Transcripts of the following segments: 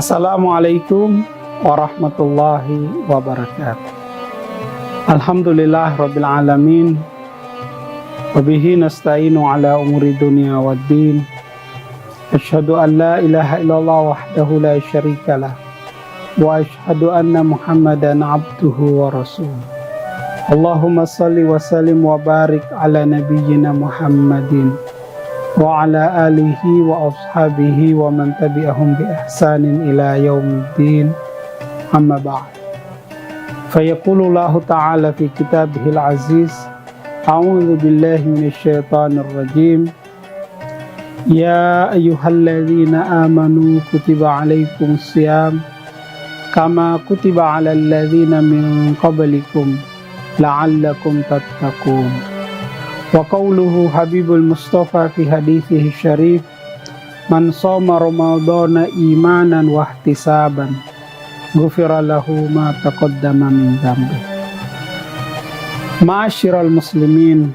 Assalamualaikum warahmatullahi wabarakatuh. Alhamdulillah rabbil alamin. Wabihi nasta'inu ala umuri dunia waddin. Asyhadu an la ilaha illallah wahdahu la syarikalah. Wa asyhadu anna Muhammadan abduhu wa rasuluh. Allahumma salli wa sallim wa barik ala nabiyyina Muhammadin wa ala alihi wa ashabihi wa man tabi'ahum bi ihsanin ila yaumiddin. Amma ba'd. Fayaqulullahu ta'ala fi kitabihil aziz, a'udzu billahi minasyaitonir rajim. Ya ayyuhalladzina amanu kutiba alaikumus syiyam kama kutiba alal ladzina min qablikum la'allakum tattaqun. Wa qawluhu Habibul Mustafa fi hadithihi syarif, man shoma ramadhana imanan wa ihtisaban ghufira lahu ma taqaddama min dhanbi. Ma'asyiral muslimin,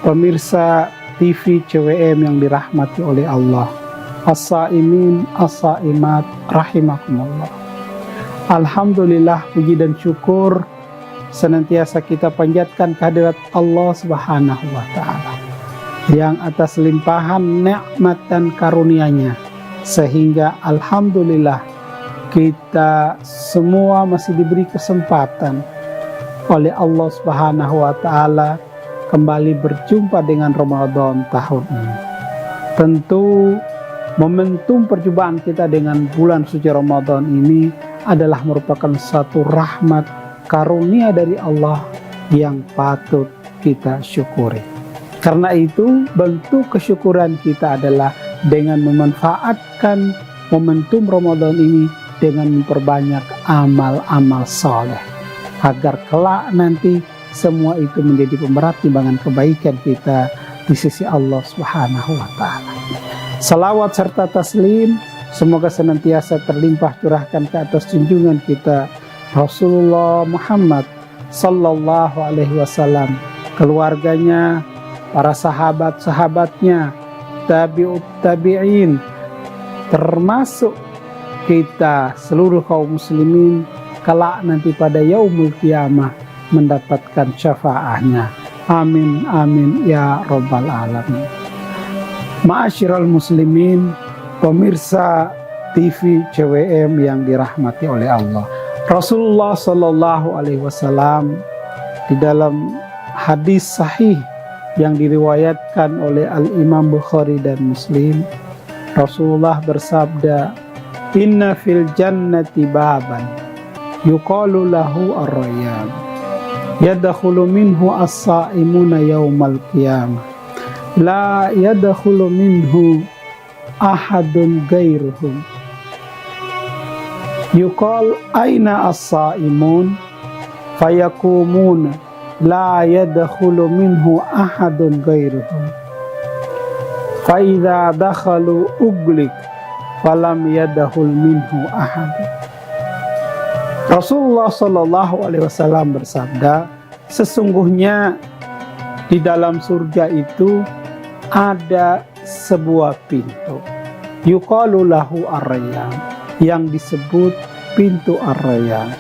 pemirsa TV CWM yang dirahmati oleh Allah, as-saimin, as-saimat, rahimakumullah. Alhamdulillah, puji dan syukur senantiasa kita panjatkan kehadirat Allah Subhanahu wa Ta'ala yang atas limpahan nikmat dan karunia-Nya, sehingga alhamdulillah kita semua masih diberi kesempatan oleh Allah Subhanahu wa Ta'ala kembali berjumpa dengan Ramadan tahun ini. Tentu momentum perjumpaan kita dengan bulan suci Ramadan ini adalah merupakan satu rahmat karunia dari Allah yang patut kita syukuri. Karena itu, bentuk kesyukuran kita adalah dengan memanfaatkan momentum Ramadan ini dengan memperbanyak amal-amal soleh, agar kelak nanti semua itu menjadi pemberat timbangan kebaikan kita di sisi Allah Subhanahu wa Ta'ala. Salawat serta taslim semoga senantiasa terlimpah curahkan ke atas junjungan kita Rasulullah Muhammad sallallahu alaihi wasallam, keluarganya, para sahabat-sahabatnya, tabi'ut tabi'in, termasuk kita seluruh kaum muslimin kelak nanti pada yaumul qiyamah mendapatkan syafaatnya. Amin amin ya rabbal alamin. Ma'asyiral muslimin, pemirsa TV CWM yang dirahmati oleh Allah, Rasulullah Sallallahu Alaihi Wasallam di dalam hadis sahih yang diriwayatkan oleh Al-Imam Bukhari dan Muslim, Rasulullah bersabda, Inna fil jannati baban yuqalu lahu ar-rayyan yadkhulu minhu as-sa'imuna yawmal qiyamah la yadkhulu minhu ahadun ghairuhum. Yuqal aina as-saimun fayakumuna la yadkhulu minhu ahadun ghairuhum fa idza dakhalu uglik falam yadkhul minhu ahad. Rasulullah sallallahu alaihi wasallam bersabda, sesungguhnya di dalam surga itu ada sebuah pintu, yuqalu lahu ar-rayyan, yang disebut pintu ar-rayyan.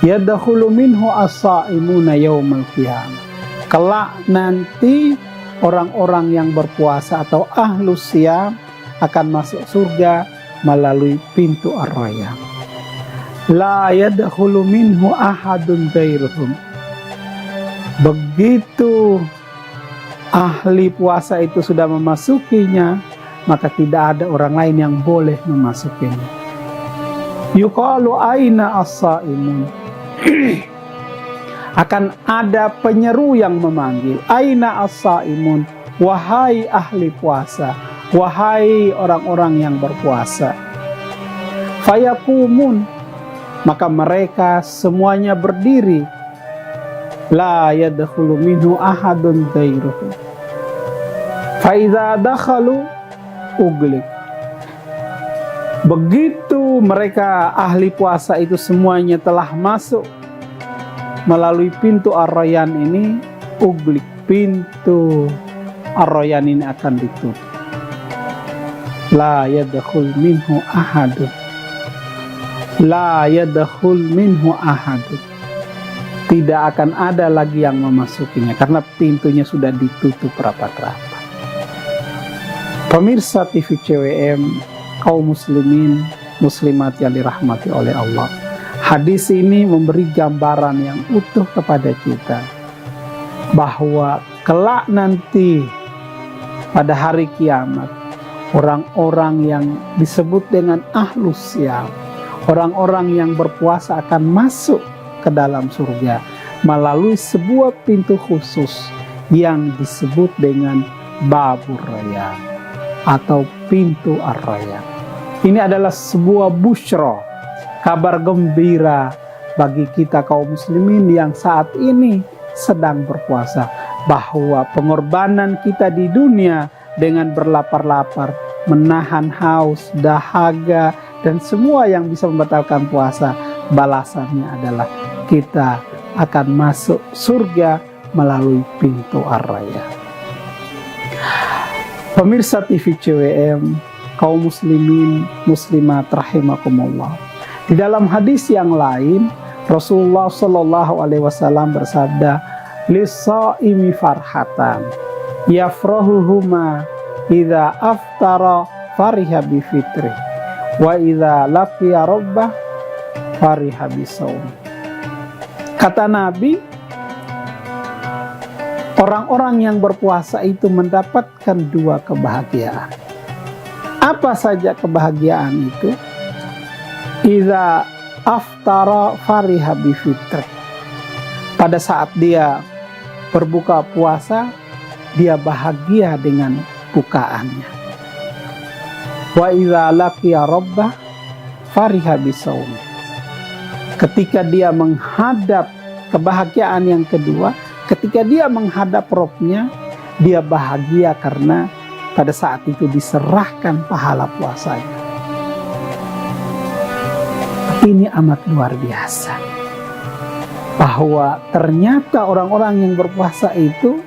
Yadkhulu minhu as-saimuna yaumal qiyamah. Kelak nanti orang-orang yang berpuasa atau ahlus syiyam akan masuk surga melalui pintu ar-rayyan. La yadkhulu minhu ahadun ghairuhum. Begitu ahli puasa itu sudah memasukinya, maka tidak ada orang lain yang boleh memasukinya. Yuqalu aina as-saimun. Akan ada penyeru yang memanggil, aina as-saimun, wahai ahli puasa, wahai orang-orang yang berpuasa. Fayaqumun, maka mereka semuanya berdiri. La yadkhulu minhu ahadun ghairuhu. Fa idza dakhalu uglik. Begitu mereka ahli puasa itu semuanya telah masuk melalui pintu ar-rayyan ini, uglik, pintu ar-rayyan ini akan ditutup. La yadkhul minhu ahadun. la yadkhul minhu ahad. Tidak akan ada lagi yang memasukinya karena pintunya sudah ditutup rapat-rapat. Pemirsa TV CWM, kaum muslimin, muslimat yang dirahmati oleh Allah. Hadis ini memberi gambaran yang utuh kepada kita bahwa kelak nanti pada hari kiamat, orang-orang yang disebut dengan ahlus syam, orang-orang yang berpuasa akan masuk ke dalam surga melalui sebuah pintu khusus yang disebut dengan Babur Rayyan atau pintu Ar-Rayyan. Ini adalah sebuah busyra, kabar gembira bagi kita kaum muslimin yang saat ini sedang berpuasa, bahwa pengorbanan kita di dunia dengan berlapar-lapar, menahan haus, dahaga, dan semua yang bisa membatalkan puasa, balasannya adalah kita akan masuk surga melalui pintu Ar-Rayyan. Pemirsa TV CWM, kaum muslimin, muslimat rahimakumullah. Di dalam hadis yang lain, Rasulullah Shallallahu Alaihi Wasallam bersabda, "Lis-shaimi farhatan, yafrahuhuma idza aftara fariha bi fitri, wa idza laqiya rabbah fariha bi shaum." Kata Nabi, orang-orang yang berpuasa itu mendapatkan dua kebahagiaan. Apa saja kebahagiaan itu? Idza aftara fariha bi fitri. Pada saat dia berbuka puasa, dia bahagia dengan bukaannya. Wa idza laqiya rabbah fariha bi shaum. Ketika dia menghadap kebahagiaan yang kedua, ketika dia menghadap Robnya, dia bahagia karena pada saat itu diserahkan pahala puasanya. Ini amat luar biasa, bahwa ternyata orang-orang yang berpuasa itu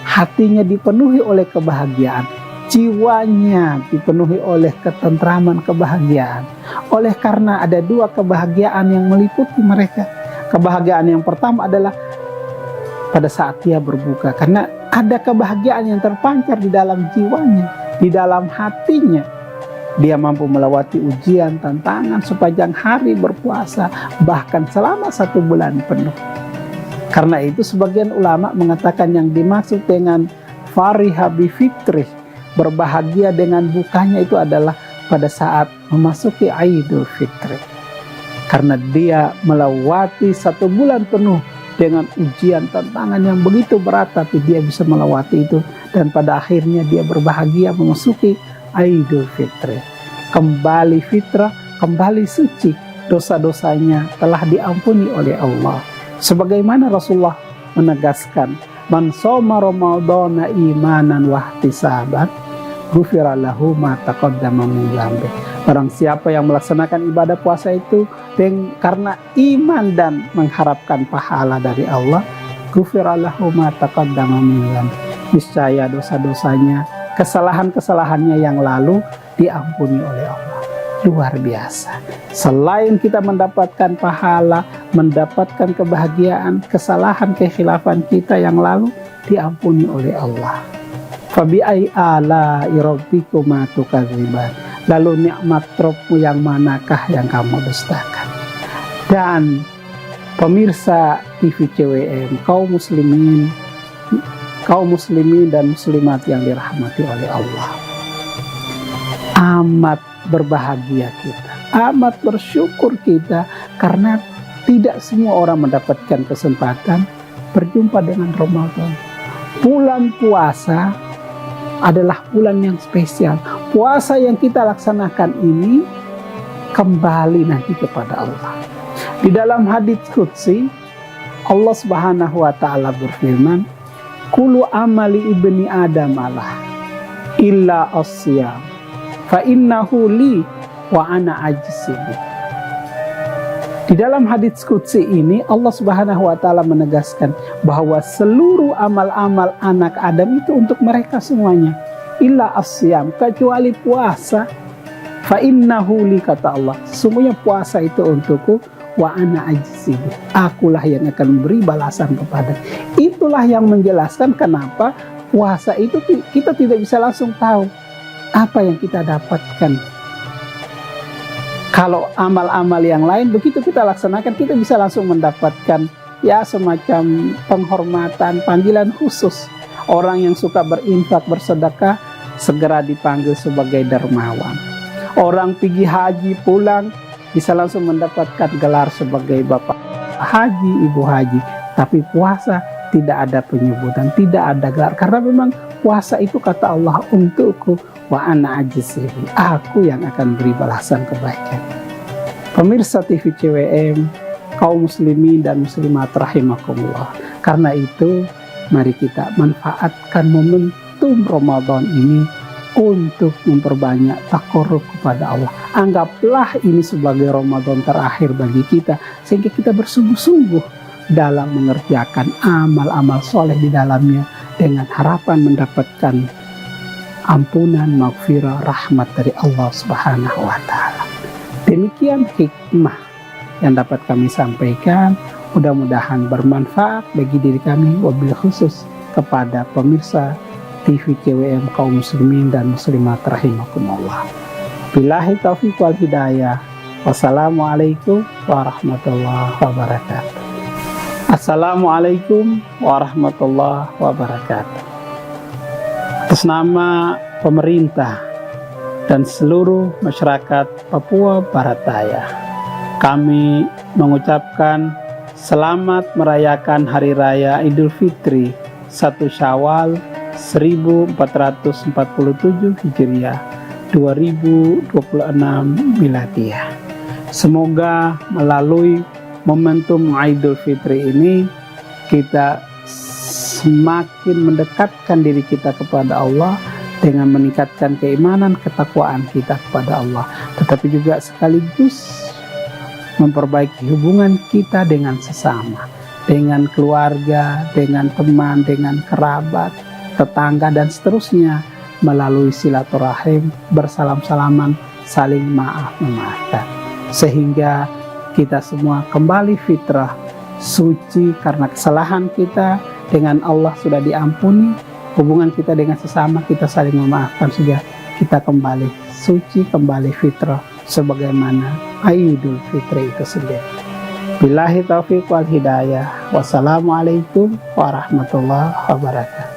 hatinya dipenuhi oleh kebahagiaan, jiwanya dipenuhi oleh ketentraman, kebahagiaan. Oleh karena ada dua kebahagiaan yang meliputi mereka. Kebahagiaan yang pertama adalah pada saat dia berbuka, karena ada kebahagiaan yang terpancar di dalam jiwanya, di dalam hatinya. Dia mampu melewati ujian, tantangan sepanjang hari berpuasa, bahkan selama 1 bulan penuh. Karena itu sebagian ulama mengatakan yang dimaksud dengan fariha bi fitri, berbahagia dengan bukanya, itu adalah pada saat memasuki Idul Fitri. Karena dia melewati 1 bulan penuh dengan ujian, tantangan yang begitu berat, tapi dia bisa melewati itu. Dan pada akhirnya dia berbahagia memasuki Idul Fitri. Kembali fitrah, kembali suci. Dosa-dosanya telah diampuni oleh Allah. Sebagaimana Rasulullah menegaskan, "Man shoma Ramadhana imanan wa ihtisaban, ghufira lahu ma taqaddama min dzambi." Barang siapa yang melaksanakan ibadah puasa itu karena iman dan mengharapkan pahala dari Allah, ghufira lahu ma taqaddama min dzambi. Niscaya dosa-dosanya, kesalahan-kesalahannya yang lalu diampuni oleh Allah. Luar biasa. Selain kita mendapatkan pahala, mendapatkan kebahagiaan, kesalahan, kekhilafan kita yang lalu diampuni oleh Allah. Fabi'ai ala'i rabbikuma tukadziban. Lalu nikmat Rabbmu yang manakah yang kamu dustakan? Dan pemirsa TV CWM, kaum muslimin dan muslimat yang dirahmati oleh Allah, amat berbahagia kita, amat bersyukur kita, karena tidak semua orang mendapatkan kesempatan berjumpa dengan Ramadan. Bulan puasa adalah bulan yang spesial. Puasa yang kita laksanakan ini kembali nanti kepada Allah. Di dalam hadits qudsi, Allah Subhanahu wa taala berfirman, "Kullu amali ibni Adam alah illa as-siyam fa innahu li wa ana ajzibi." Di dalam hadits qudsi ini Allah Subhanahu wa taala menegaskan bahwa seluruh amal-amal anak Adam itu untuk mereka semuanya. Illa as-siyam, kecuali puasa. Fa innahu li, kata Allah, sesungguhnya puasa itu untukku, wa ana ajzibu, akulah yang akan memberi balasan kepada. Itulah yang menjelaskan kenapa puasa itu kita tidak bisa langsung tahu apa yang kita dapatkan. Kalau amal-amal yang lain begitu kita laksanakan, kita bisa langsung mendapatkan ya semacam penghormatan, panggilan khusus. Orang yang suka berinfak, bersedekah, segera dipanggil sebagai dermawan. Orang pergi haji pulang bisa langsung mendapatkan gelar sebagai bapak haji, ibu haji. Tapi puasa tidak ada penyebutan, tidak ada gelar, karena memang puasa itu kata Allah untukku, wa ana ajzihi, aku yang akan beri balasan kebaikan. Pemirsa TV CWM, kaum muslimin dan muslimat rahimakumullah, karena itu mari kita manfaatkan momentum Ramadan ini untuk memperbanyak takarrub kepada Allah. Anggaplah ini sebagai Ramadan terakhir bagi kita, sehingga kita bersungguh-sungguh dalam mengerjakan amal-amal soleh di dalamnya, dengan harapan mendapatkan ampunan, maghfirah, rahmat dari Allah Subhanahu wa Ta'ala. Demikian hikmah yang dapat kami sampaikan, mudah-mudahan bermanfaat bagi diri kami, wabil khusus kepada pemirsa TV CWM kaum muslimin dan muslimat rahimakumullah. Billahi taufiq wal hidayah. Wassalamualaikum warahmatullahi wabarakatuh. Assalamualaikum warahmatullahi wabarakatuh. Atas nama pemerintah dan seluruh masyarakat Papua Barat Daya, kami mengucapkan selamat merayakan Hari Raya Idul Fitri 1 Syawal 1447 Hijriah 2026 Miladiyah. Semoga melalui momentum Idul Fitri ini kita semakin mendekatkan diri kita kepada Allah dengan meningkatkan keimanan, ketakwaan kita kepada Allah, tetapi juga sekaligus memperbaiki hubungan kita dengan sesama, dengan keluarga, dengan teman, dengan kerabat, tetangga, dan seterusnya, melalui silaturahim, bersalam-salaman, saling maaf-memaafkan, sehingga kita semua kembali fitrah, suci karena kesalahan kita dengan Allah sudah diampuni, hubungan kita dengan sesama kita saling memaafkan, sehingga kita kembali suci, kembali fitrah sebagaimana Idul Fitri itu sendiri. Billahi taufiq wal hidayah. Wassalamualaikum warahmatullahi wabarakatuh.